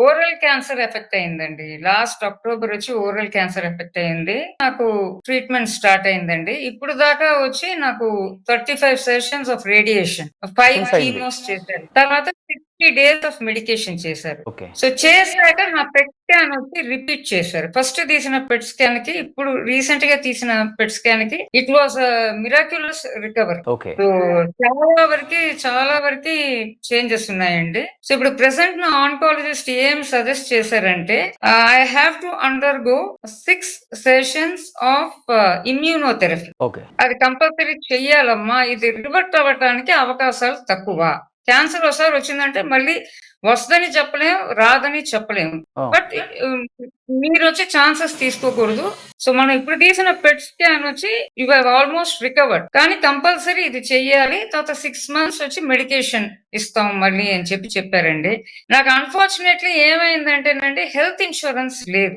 Oral cancer effect అయిందండి. Last October వచ్చి oral cancer effect అయింది. నాకు ట్రీట్మెంట్ స్టార్ట్ అయిందండి. ఇప్పుడు దాకా వచ్చి నాకు 35 సెషన్స్ ఆఫ్ రేడియేషన్, 5 Since అయింది. కీమోస్ చేశారు. తర్వాత 50 డేస్ ఆఫ్ మెడికేషన్ చేశారు. ఓకే. సో చేశాక నా పెట్ స్కాన్ వచ్చి రిపీట్ చేశారు. ఫస్ట్ తీసిన పెట్ స్కాన్ కి ఇప్పుడు రీసెంట్ గా తీసిన పెట్ స్కాన్ కి it was miraculous recovery. Okay. So చాలా వరకు చేంజెస్ ఉన్నాయండి. సో ఇప్పుడు ప్రెసెంట్ నా ఆన్కాలజిస్ట్ ఏం సజెస్ట్ చేశారంటే I have to undergo 6 sessions of immunotherapy. Okay. అది కంపల్సరీ చెయ్యాలమ్మా. ఇది రివర్ట్ అవ్వటానికి అవకాశాలు తక్కువ. క్యాన్సర్ ఒకసారి వచ్చిందంటే మళ్ళీ వస్తదని చెప్పలేం, రాదని చెప్పలేము. Oh. బట్ మీరు వచ్చి ఛాన్సెస్ తీసుకోకూడదు. సో మనం ఇప్పుడు తీసిన పెట్ స్కాన్ వచ్చి యు హావ్ ఆల్మోస్ట్ రికవర్డ్, కానీ కంపల్సరీ ఇది చెయ్యాలి. తర్వాత 6 మంత్స్ వచ్చి మెడికేషన్ ఇస్తాం మళ్ళీ అని చెప్పారండి. నాకు అన్ఫార్చునేట్లీ ఏమైందంటేనండి హెల్త్ ఇన్సూరెన్స్ లేదు.